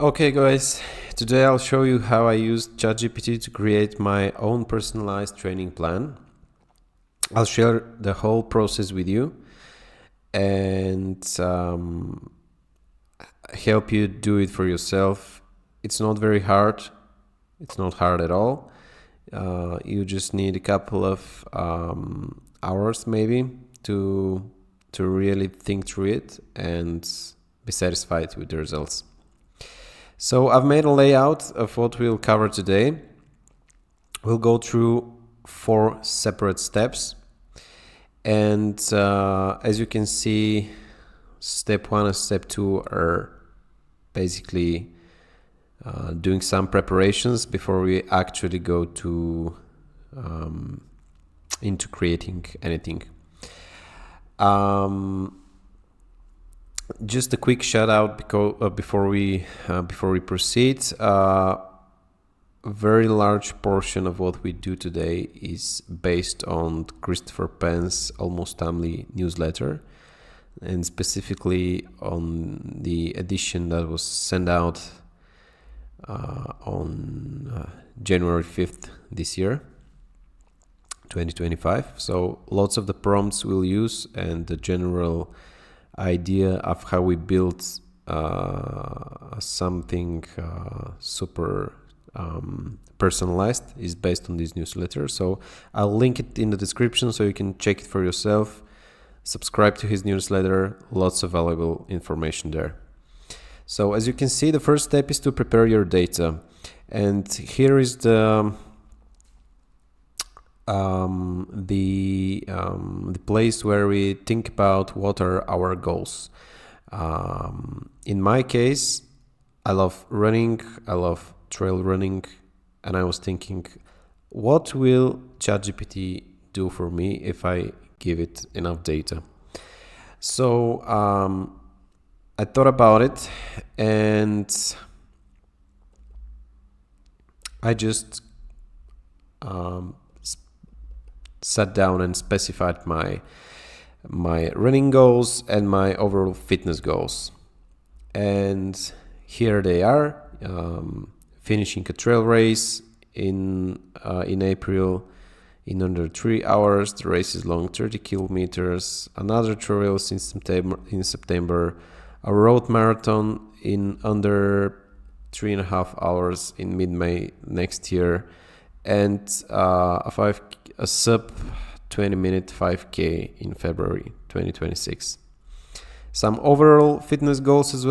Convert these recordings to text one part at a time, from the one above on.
Okay guys, today I'll show you how I used ChatGPT to create my own personalized training plan. I'll share the whole process with you and help you do it for yourself. It's not very hard. It's not hard at all. You just need a couple of hours maybe to really think through it and be satisfied with the results. So I've made a layout of what we'll cover today. We'll go through 4 separate steps. And as you can see, step 1 and step 2 are basically doing some preparations before we actually go to into creating anything. Just a quick shout out before we proceed. A very large portion of what we do today is based on Christopher Penn's Almost Timely newsletter, and specifically on the edition that was sent out on January 5th this year, 2025. So lots of the prompts we'll use and the general idea of how we built something super personalized is based on this newsletter. So I'll link it in the description so you can check it for yourself. Subscribe to his newsletter, lots of valuable information there. So as you can see, the first step is to prepare your data, and here is the place where we think about what are our goals. In my case, I love running, I love trail running, and I was thinking, what will ChatGPT do for me if I give it enough data? So I thought about it, and I just sat down and specified my running goals and my overall fitness goals. And here they are. Finishing a trail race in April in under 3 hours. The race is long, 30 kilometers. Another trail in September. A road marathon in under 3.5 hours in mid-May next year. And a sub 20-minute 5K in February 2026. Some overall fitness goals as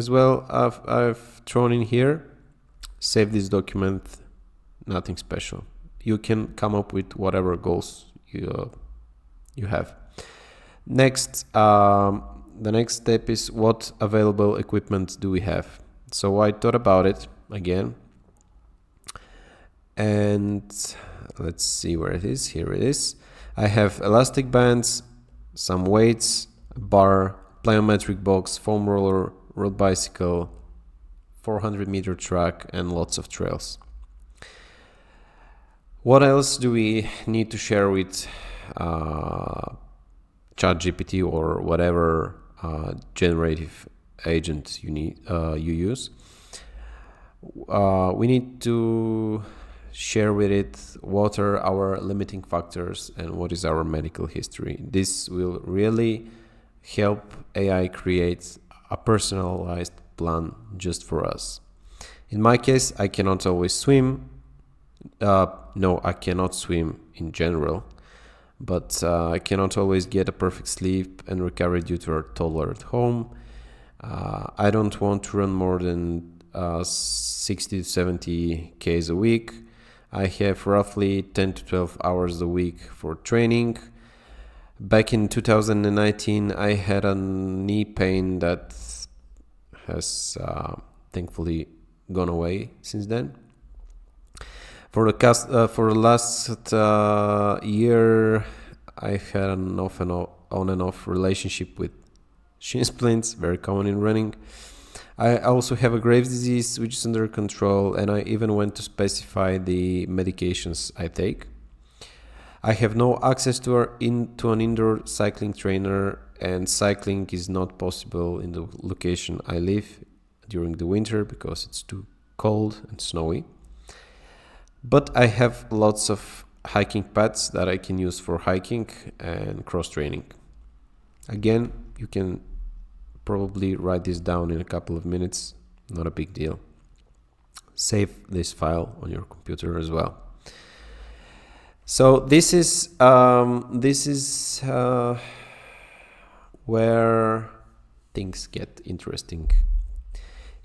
well I've thrown in here. Save this document, nothing special. You can come up with whatever goals you have. Next, the next step is what available equipment do we have? So I thought about it again. And let's see where it is. Here it is. I have elastic bands, some weights, a bar, plyometric box, foam roller, road bicycle, 400-meter track, and lots of trails. What else do we need to share with ChatGPT or whatever generative agent you use? We need to share with it what are our limiting factors and what is our medical history. This will really help AI create a personalized plan just for us. In my case, I cannot always swim. No, I cannot swim in general, but I cannot always get a perfect sleep and recovery due to a toddler at home. I don't want to run more than 60 to 70 Ks a week. I have roughly 10 to 12 hours a week for training. Back in 2019, I had a knee pain that has thankfully gone away since then. For the last year, I had an on and off relationship with shin splints, very common in running. I also have a Graves' disease, which is under control, and I even went to specify the medications I take. I have no access to an indoor cycling trainer, and cycling is not possible in the location I live during the winter because it's too cold and snowy. But I have lots of hiking paths that I can use for hiking and cross training. Again, you can probably write this down in a couple of minutes, not a big deal. Save this file on your computer as well. So this is where things get interesting.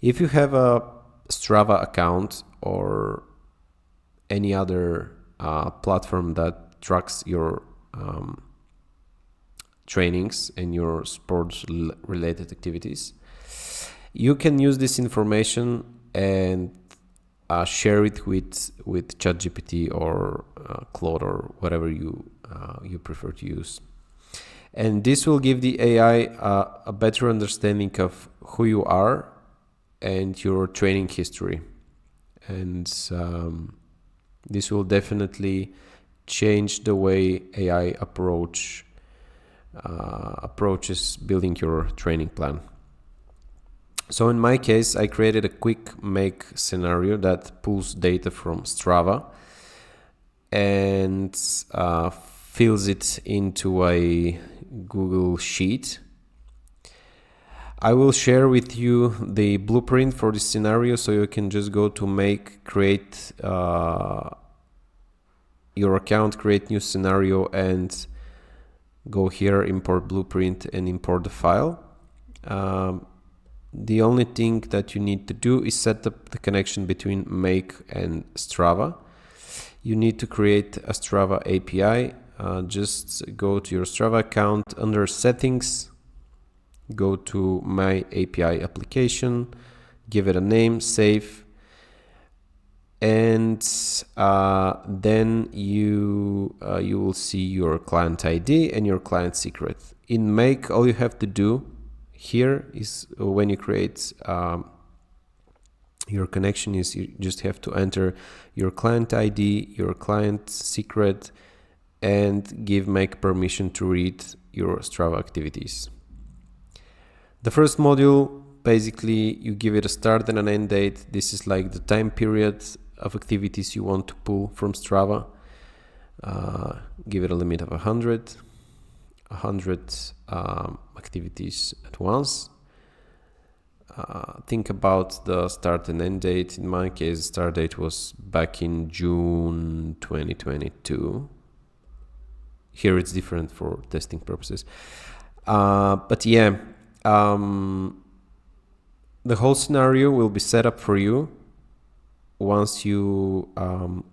If you have a Strava account or any other platform that tracks your trainings and your sports related activities, you can use this information and share it with ChatGPT or Claude or whatever you prefer to use. And this will give the AI a better understanding of who you are and your training history. And this will definitely change the way AI approaches building your training plan. So in my case, I created a quick make scenario that pulls data from Strava and fills it into a Google Sheet. I will share with you the blueprint for this scenario, so you can just go to create your account, create new scenario, and go here, import blueprint, and import the file. The only thing that you need to do is set up the connection between Make and Strava. You need to create a Strava API. Just go to your Strava account, under Settings, go to My API Application, give it a name, save, and then you will see your client ID and your client secret. In Make, all you have to do here is when you create your connection is you just have to enter your client ID, your client secret, and give Make permission to read your Strava activities. The first module, basically you give it a start and an end date. This is like the time period of activities you want to pull from Strava. Give it a limit of 100 activities at once. Think about the start and end date. In my case, the start date was back in June 2022. Here it's different for testing purposes. But yeah, the whole scenario will be set up for you. Once you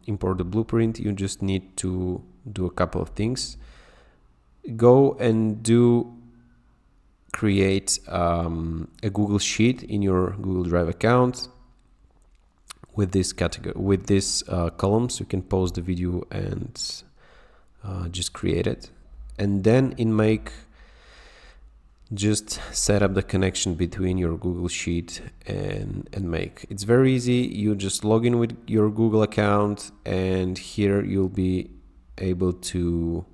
import the blueprint, you just need to do a couple of things. Go and create a Google Sheet in your Google Drive account with this category, with these columns. You can pause the video and just create it. And then in Make, just set up the connection between your Google Sheet and Make. It's very easy. You just log in with your Google account, and here you'll be able to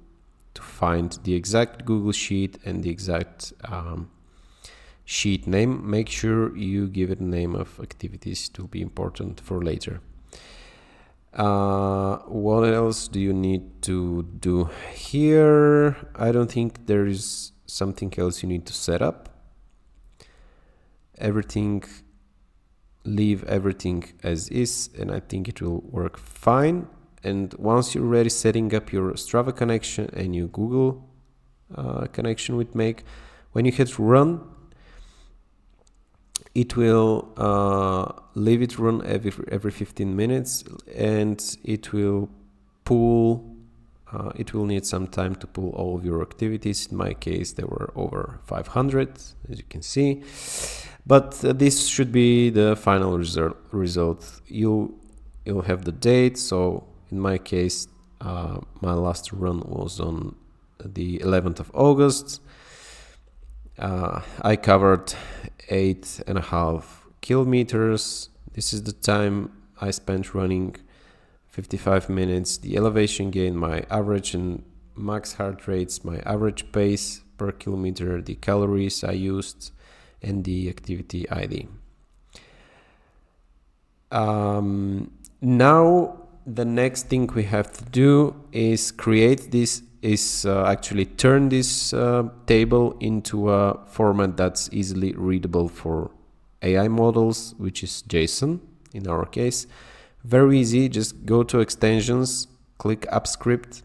find the exact Google Sheet and the exact sheet name. Make sure you give it a name of activities. It will be important for later. What else do you need to do here? I don't think there is something else you need to set up. Leave everything as is, and I think it will work fine. And once you're ready setting up your Strava connection and your Google connection with Make, when you hit run, it will leave it run every 15 minutes, and it will pull. It will need some time to pull all of your activities. In my case, there were over 500, as you can see. But this should be the final result. You'll have the date. So in my case, my last run was on the 11th of August. I covered 8.5 kilometers. This is the time I spent running, 55 minutes. The elevation gain, my average and max heart rates, my average pace per kilometer, the calories I used, and the activity ID. Now the next thing we have to do is create this, actually turn this table into a format that's easily readable for AI models, which is JSON in our case. Very easy, just go to extensions, click app script,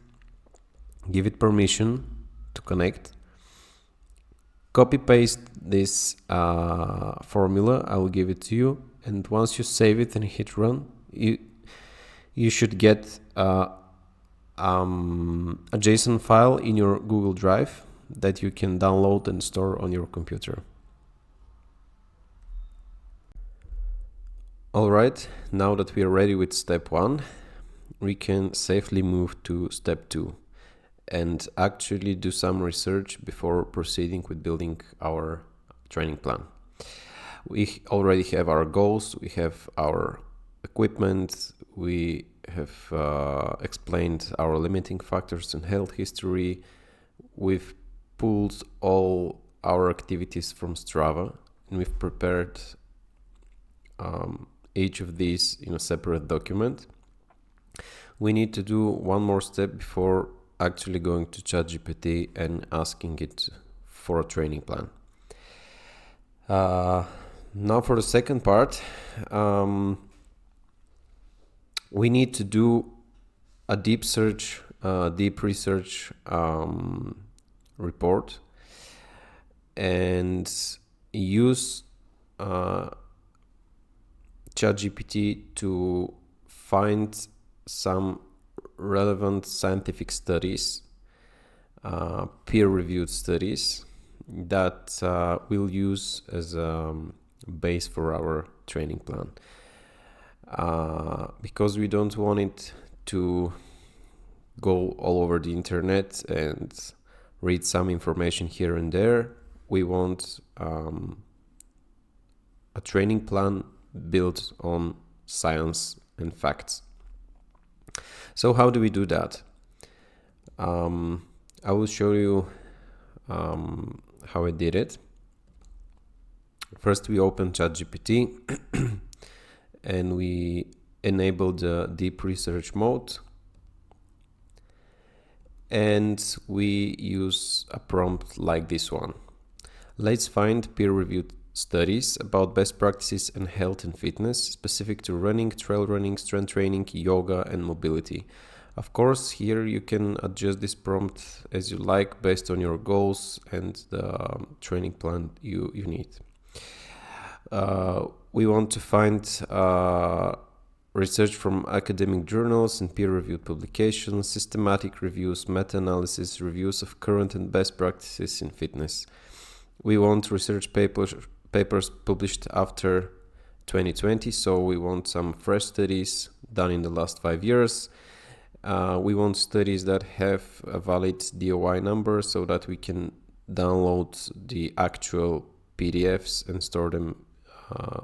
give it permission to connect, copy paste this formula, I will give it to you, and once you save it and hit run, you should get a JSON file in your Google Drive that you can download and store on your computer. Alright, now that we are ready with step 1, we can safely move to step 2 and actually do some research before proceeding with building our training plan. We already have our goals, we have our equipment, we have explained our limiting factors and health history. We've pulled all our activities from STRAVA, and we've prepared each of these in a separate document. We need to do one more step before actually going to ChatGPT and asking it for a training plan. Now for the second part, we need to do a deep research report and use ChatGPT to find some relevant scientific studies, peer-reviewed studies that we'll use as a base for our training plan. Because we don't want it to go all over the internet and read some information here and there. We want a training plan built on science and facts. So how do we do that? I will show you how I did it. First we open ChatGPT and we enable the deep research mode, and we use a prompt like this one. Let's find peer-reviewed studies about best practices in health and fitness specific to running, trail running, strength training, yoga and mobility. Of course, here you can adjust this prompt as you like based on your goals and the training plan you need. We want to find research from academic journals and peer-reviewed publications, systematic reviews, meta-analysis, reviews of current and best practices in fitness. We want research papers published after 2020, so we want some fresh studies done in the last 5 years. We want studies that have a valid DOI number so that we can download the actual PDFs and store them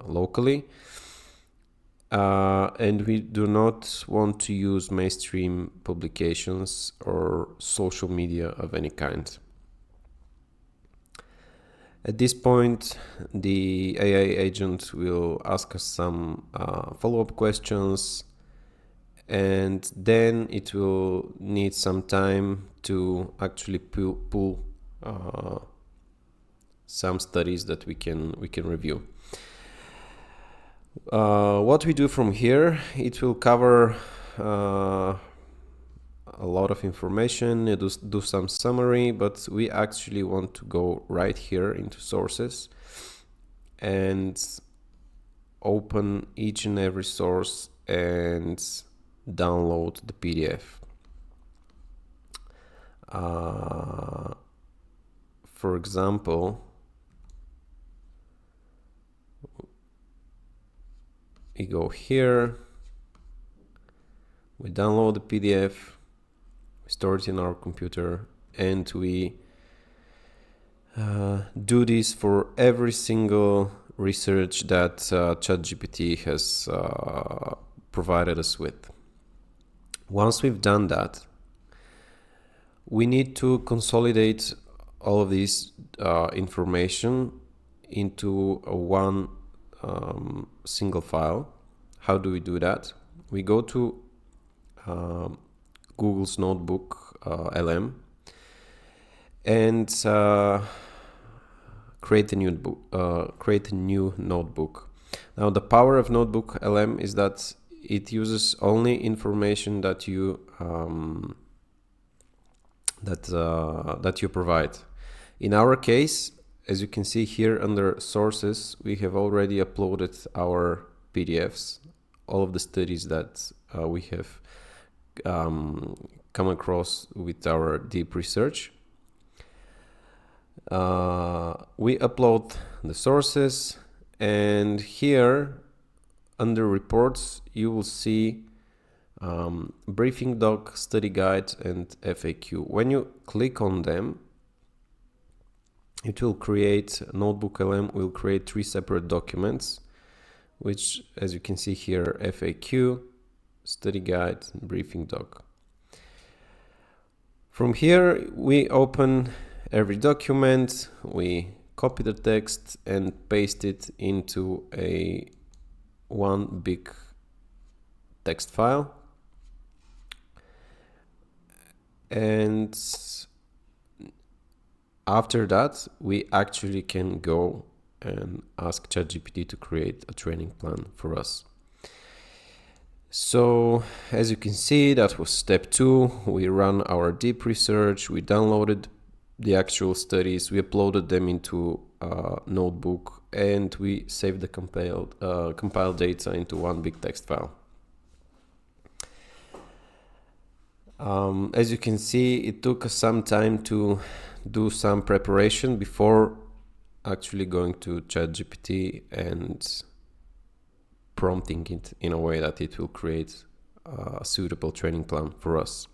locally. And we do not want to use mainstream publications or social media of any kind. At this point, the AI agent will ask us some follow-up questions, and then it will need some time to actually pull some studies that we can review. What we do from here, it will cover a lot of information, do some summary, but we actually want to go right here into sources and open each and every source and download the PDF. For example, we go here, we download the PDF, we store it in our computer, and we do this for every single research that ChatGPT has provided us with. Once we've done that, we need to consolidate all of this information into one single file. how do we do that? We go to Google's Notebook LM and create a new notebook. Now the power of Notebook LM is that it uses only information that you that you provide. In our case, as you can see here under sources, we have already uploaded our PDFs, all of the studies that we have come across with our deep research. We upload the sources, and here under reports you will see briefing doc, study guide, and FAQ. When you click on them, it will create, NotebokLM will create 3 separate documents, which, as you can see here, FAQ, study guide, and briefing doc. From here we open every document, we copy the text and paste it into one big text file, and after that we actually can go and ask ChatGPT to create a training plan for us. So as you can see, that was step 2. We ran our deep research, we downloaded the actual studies, we uploaded them into a notebook, and we saved the compiled data into one big text file. As you can see, it took us some time to do some preparation before actually going to ChatGPT and prompting it in a way that it will create a suitable training plan for us.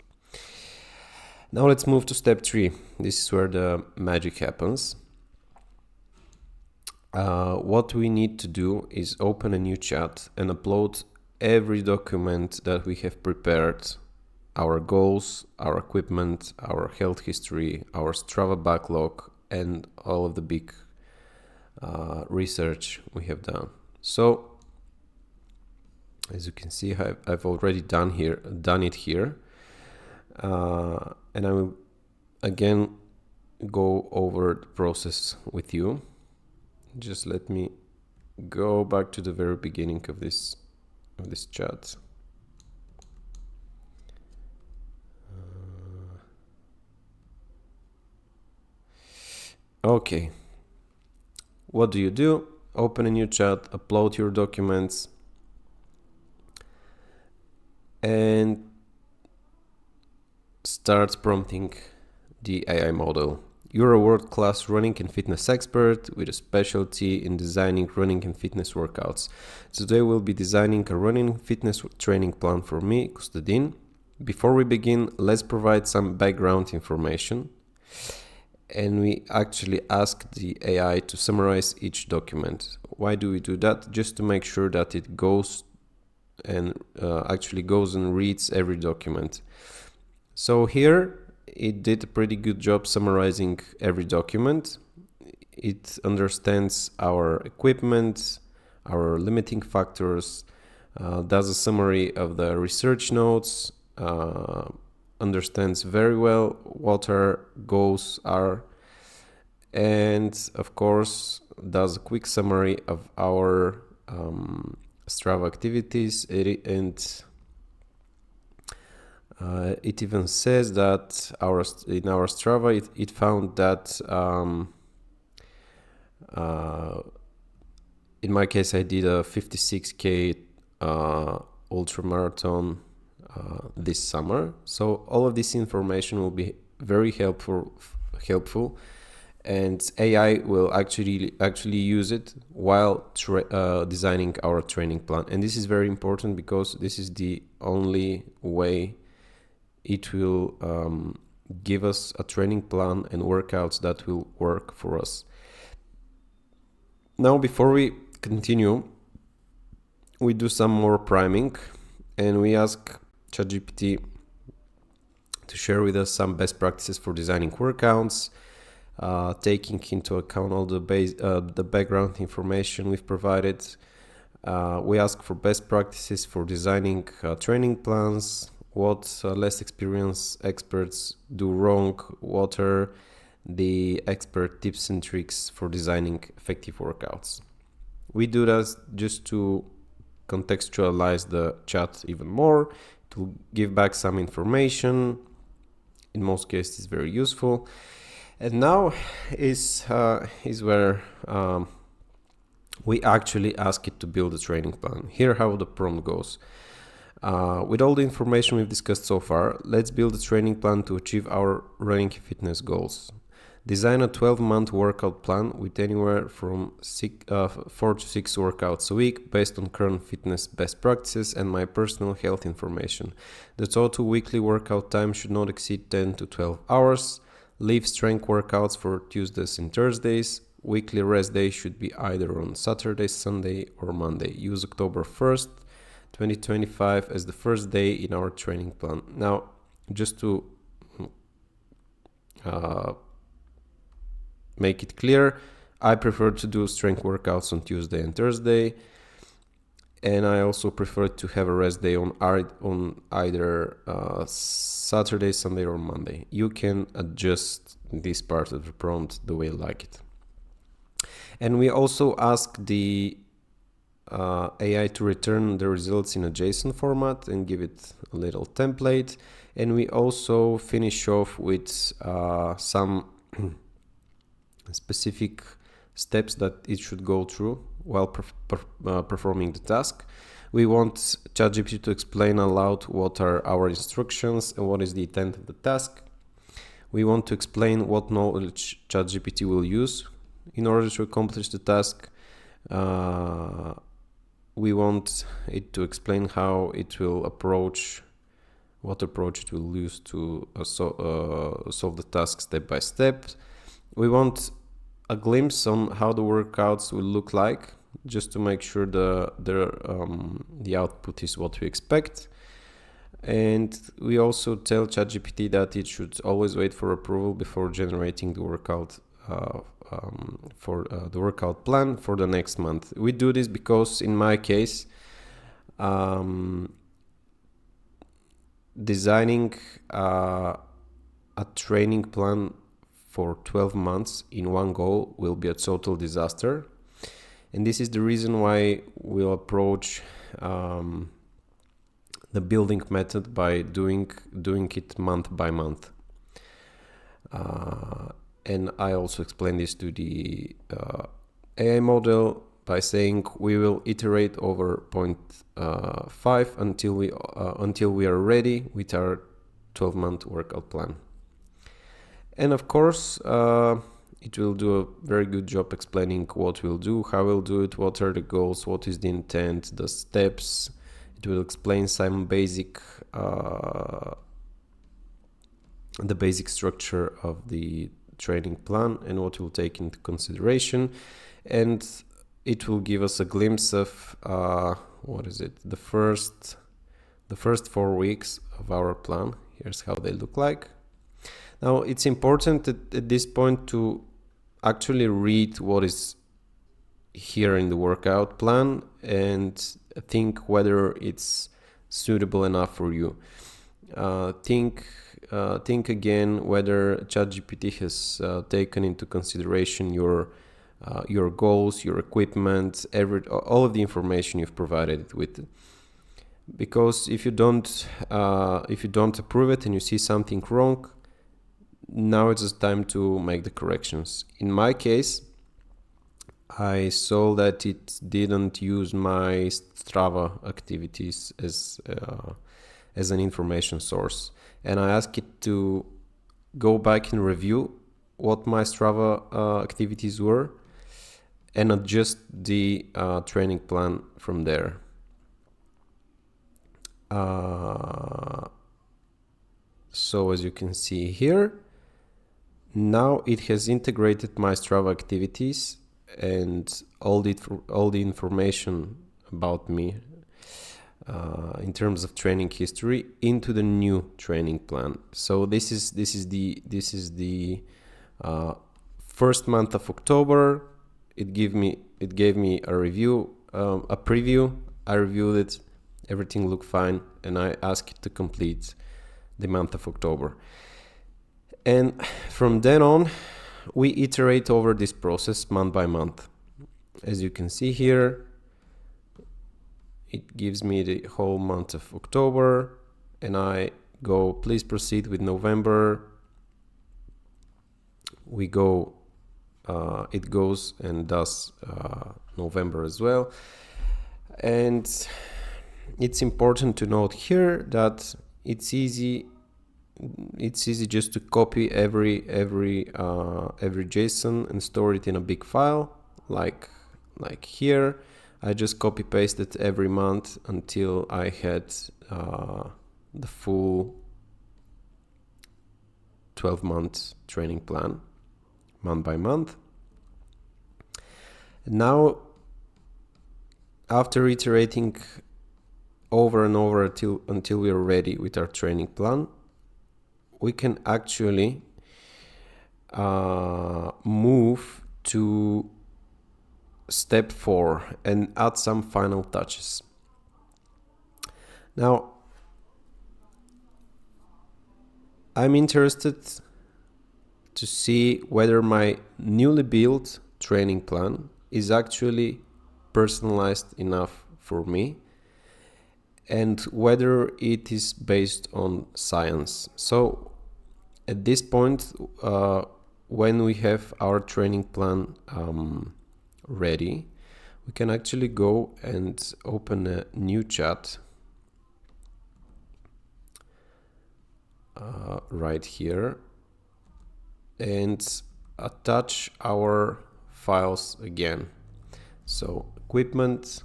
Now let's move to step 3. This is where the magic happens. What we need to do is open a new chat and upload every document that we have prepared: our goals, our equipment, our health history, our STRAVA backlog, and all of the big research we have done. So as you can see, I've already done it here, and I will again go over the process with you. Just let me go back to the very beginning of this chat. Okay, what do? Open a new chat, upload your documents, and start prompting the AI model. You're a world-class running and fitness expert with a specialty in designing running and fitness workouts. Today we'll be designing a running and fitness training plan for me, Kostadin. Before we begin, let's provide some background information. And we actually ask the AI to summarize each document. Why do we do that? Just to make sure that it goes and reads every document. So here it did a pretty good job summarizing every document. It understands our equipment, our limiting factors, does a summary of the research notes, understands very well what our goals are, and of course does a quick summary of our STRAVA activities, it even says that in our STRAVA it found that in my case I did a 56k ultramarathon this summer. So all of this information will be very helpful, and AI will actually use it while designing our training plan. And this is very important because this is the only way it will give us a training plan and workouts that will work for us. Now, before we continue, we do some more priming, and we ask ChatGPT to share with us some best practices for designing workouts, taking into account all the background information we've provided, We ask for best practices for designing training plans, what less experienced experts do wrong, what are the expert tips and tricks for designing effective workouts. We do that just to contextualize the chat even more, to give back some information. In most cases, it's very useful. And now is where we actually ask it to build a training plan. Here how the prompt goes. With all the information we've discussed so far, let's build a training plan to achieve our running fitness goals. Design a 12-month workout plan with anywhere from 4 to 6 workouts a week based on current fitness best practices and my personal health information. The total weekly workout time should not exceed 10 to 12 hours. Leave strength workouts for Tuesdays and Thursdays. Weekly rest day should be either on Saturday, Sunday, or Monday. Use October 1st, 2025 as the first day in our training plan. Now, just to make it clear, I prefer to do strength workouts on Tuesday and Thursday, and I also prefer to have a rest day on either Saturday, Sunday, or Monday. You can adjust this part of the prompt the way you like it. And we also ask the AI to return the results in a JSON format and give it a little template. And we also finish off with some specific steps that it should go through while performing the task. We want ChatGPT to explain aloud what are our instructions and what is the intent of the task. We want to explain what knowledge ChatGPT will use in order to accomplish the task. We want it to explain how it will approach, what approach it will use to solve the task step by step. We want a glimpse on how the workouts will look like, just to make sure the output is what we expect. And we also tell ChatGPT that it should always wait for approval before generating the workout the workout plan for the next month. We do this because in my case, designing a training plan for 12 months in one go will be a total disaster. And this is the reason why we'll approach the building method by doing it month by month. And I also explain this to the AI model by saying we will iterate over 0.5 until we are ready with our 12-month workout plan. And of course, it will do a very good job explaining what we'll do, how we'll do it, what are the goals, what is the intent, the steps. It will explain some basic, the basic structure of the training plan and what we'll take into consideration. And it will give us a glimpse of, the first 4 weeks of our plan. Here's how they look like. Now, it's important at this point to actually read what is here in the workout plan and think whether it's suitable enough for you. Think again whether ChatGPT has taken into consideration your goals, your equipment, all of the information you've provided it with. Because if you don't approve it and you see something wrong, now it's time to make the corrections. In my case, I saw that it didn't use my STRAVA activities as an information source, and I asked it to go back and review what my STRAVA activities were and adjust the training plan from there. So as you can see here, now it has integrated my STRAVA activities and all the information about me in terms of training history into the new training plan. So this is the first month of October. It gave me a review a preview. I reviewed it, everything looked fine, and I asked it to complete the month of October. And from then on, we iterate over this process month by month. As you can see here, it gives me the whole month of October, and I go, please proceed with November. We go, it goes and does November as well. And it's important to note here that it's easy just to copy every JSON and store it in a big file, like here. I just copy pasted every month until I had the full 12-month training plan, month by month. Now, after iterating over and over until we are ready with our training plan, we can actually move to step 4 and add some final touches. Now, I'm interested to see whether my newly built training plan is actually personalized enough for me and whether it is based on science. So at this point, when we have our training plan ready, we can actually go and open a new chat right here and attach our files again. So equipment,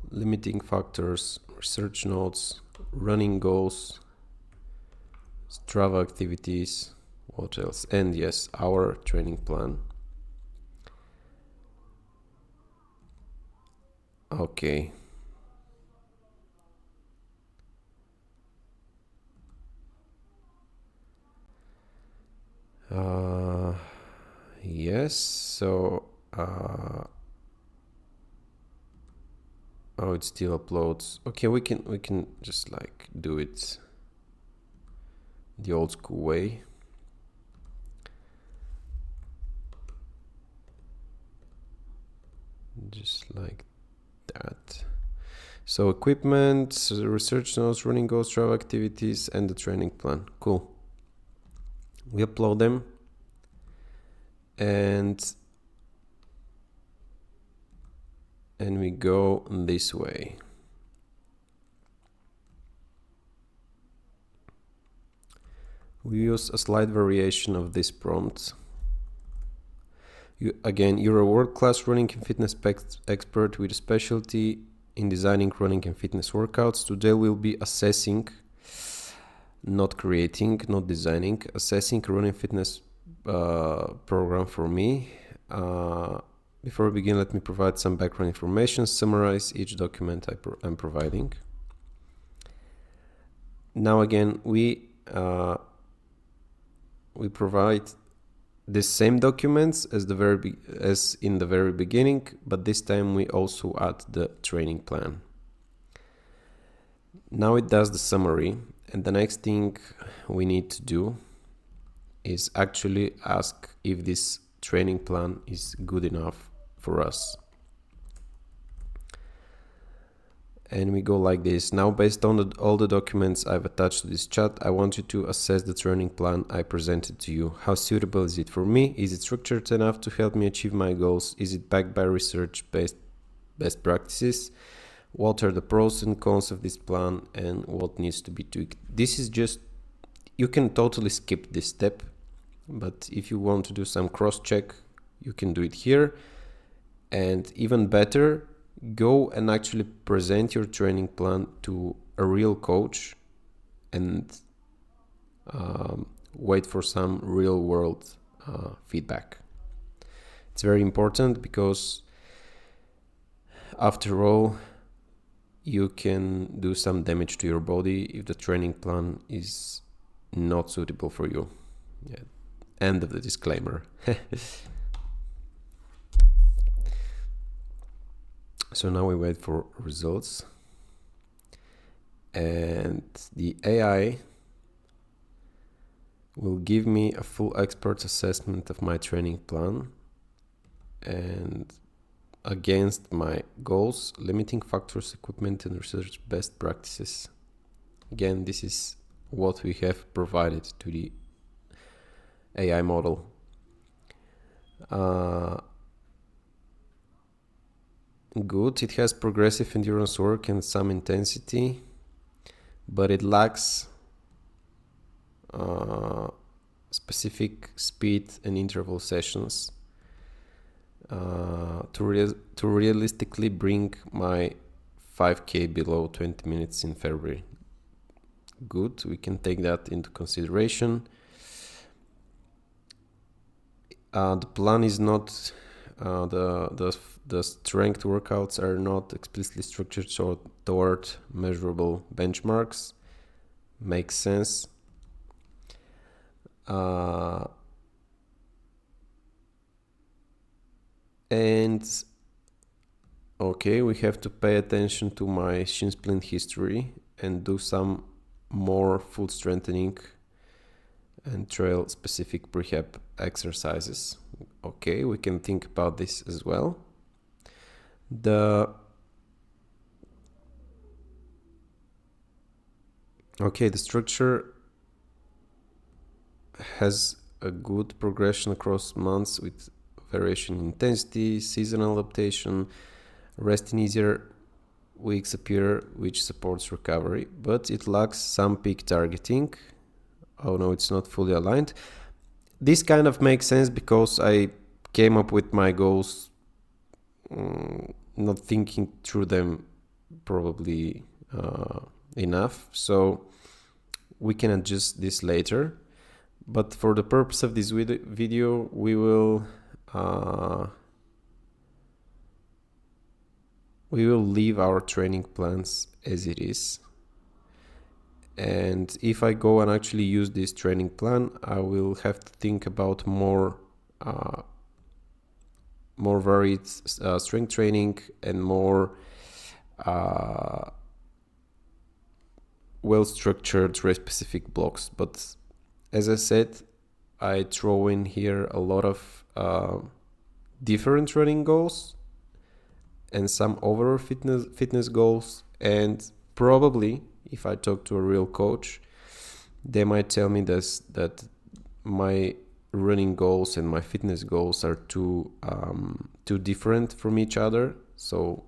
limiting factors, research notes, running goals, STRAVA activities, what else? And yes, our training plan. Okay. Yes, so oh, it still uploads. Okay, we can just like do it the old school way. Just like that. So equipment, research notes, running goals, travel activities, and the training plan. Cool. We upload them, and we go this way. We use a slight variation of this prompt. Again, you're a world-class running and fitness expert with a specialty in designing running and fitness workouts. Today we'll be assessing, not creating, not designing, assessing a running fitness program for me. Before we begin, let me provide some background information, summarize each document I'm providing. Now again, we provide the same documents as in the very beginning, but this time we also add the training plan. Now it does the summary, and the next thing we need to do is actually ask if this training plan is good enough for us. And we go like this. Now, based on all the documents I've attached to this chat, I want you to assess the training plan I presented to you. How suitable is it for me? Is it structured enough to help me achieve my goals? Is it backed by research-based best practices? What are the pros and cons of this plan, and what needs to be tweaked? This is just, you can totally skip this step, but if you want to do some cross-check, you can do it here. And even better, go and actually present your training plan to a real coach and wait for some real world feedback. It's very important because after all, you can do some damage to your body if the training plan is not suitable for you. Yeah. End of the disclaimer. So now we wait for results, and the AI will give me a full expert assessment of my training plan and against my goals, limiting factors, equipment, and research best practices. Again, this is what we have provided to the AI model. Good, it has progressive endurance work and some intensity, but it lacks specific speed and interval sessions to realistically bring my 5K below 20 minutes in February. Good, we can take that into consideration. The plan is not the strength workouts are not explicitly structured toward measurable benchmarks. Makes sense. And okay, we have to pay attention to my shin splint history and do some more full strengthening and trail specific prehab exercises. Okay, we can think about this as well. The structure has a good progression across months with variation in intensity, seasonal adaptation, rest in easier weeks appear, which supports recovery, but it lacks some peak targeting. Oh no, it's not fully aligned. This kind of makes sense because I came up with my goals not thinking through them probably enough, so we can adjust this later. But for the purpose of this video, we will leave our training plans as it is. And if I go and actually use this training plan, I will have to think about more varied strength training and more well-structured race-specific blocks. But as I said, I throw in here a lot of different running goals and some overall fitness goals, and probably if I talk to a real coach, they might tell me that my running goals and my fitness goals are too different from each other, so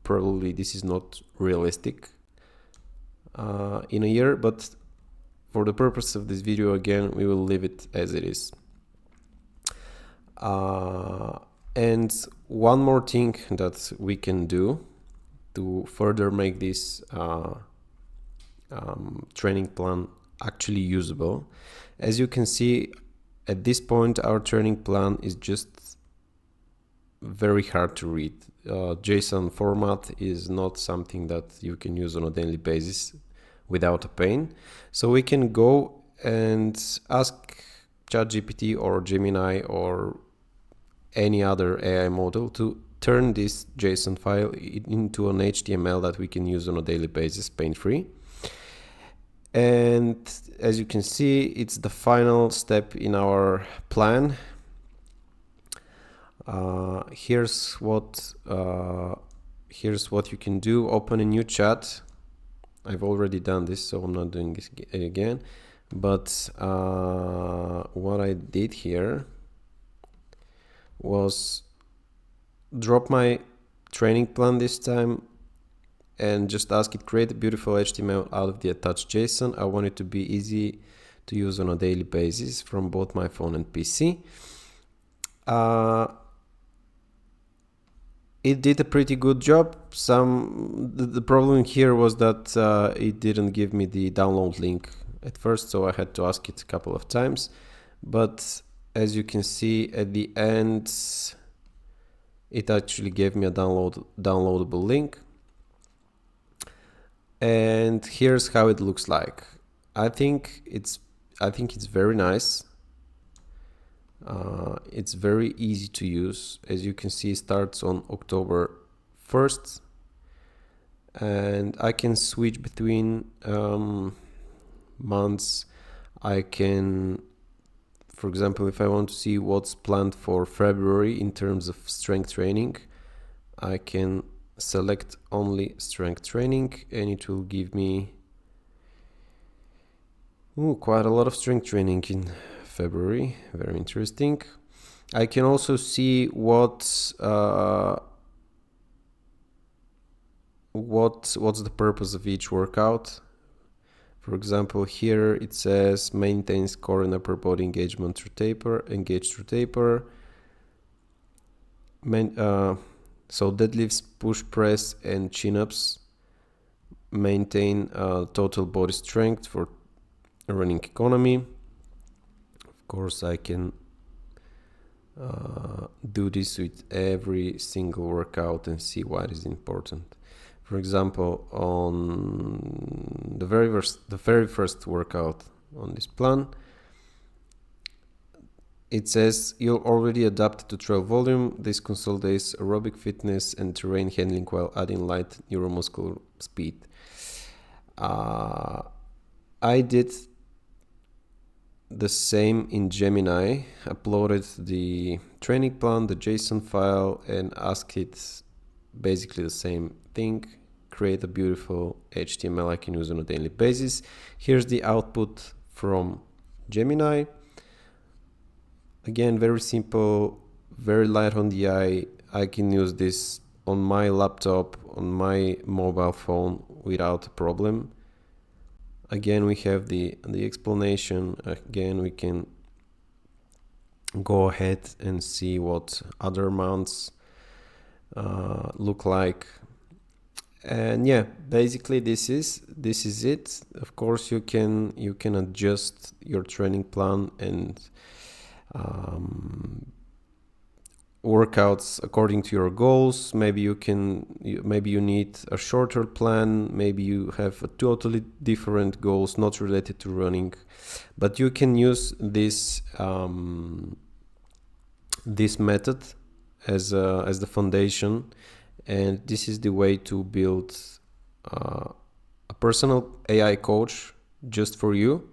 probably this is not realistic in a year. But for the purpose of this video, again, we will leave it as it is. And one more thing that we can do to further make this training plan actually usable. As you can see, at this point, our training plan is just very hard to read. JSON format is not something that you can use on a daily basis without a pain. So we can go and ask ChatGPT or Gemini or any other AI model to turn this JSON file into an HTML that we can use on a daily basis, pain-free. And as you can see, it's the final step in our plan. Here's what you can do. Open a new chat. I've already done this, so I'm not doing this again. But what I did here was drop my training plan this time and just ask it, create a beautiful HTML out of the attached JSON. I want it to be easy to use on a daily basis from both my phone and PC. It did a pretty good job. The problem here was that it didn't give me the download link at first, so I had to ask it a couple of times. But as you can see at the end, it actually gave me a downloadable link. And here's how it looks like. I think it's very nice. It's very easy to use. As you can see, it starts on October first, and I can switch between months. I can, for example, if I want to see what's planned for February in terms of strength training, I can select only strength training and it will give me quite a lot of strength training in February. Very interesting. I can also see what's the purpose of each workout. For example, here it says maintains core and upper body engagement through taper, engaged through taper. So deadlifts, push press, and chin-ups maintain total body strength for running economy. Of course, I can do this with every single workout and see why it is important. For example, on the very first workout on this plan, it says you're already adapted to trail volume. This consolidates aerobic fitness and terrain handling while adding light neuromuscular speed. I did the same in Gemini, uploaded the training plan, the JSON file, and asked it basically the same thing. Create a beautiful HTML I can use on a daily basis. Here's the output from Gemini. Again, very simple, very light on the eye. I can use this on my laptop, on my mobile phone without a problem. Again, we have the explanation. Again, we can go ahead and see what other mounts look like. And yeah, basically this is it. Of course, you can adjust your training plan and workouts according to your goals. Maybe you need a shorter plan. Maybe you have a totally different goals not related to running, but you can use this this method as the foundation, and this is the way to build a personal AI coach just for you,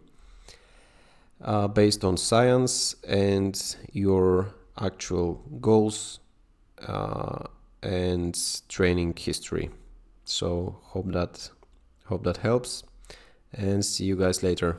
based on science and your actual goals and training history. So hope that helps, and see you guys later.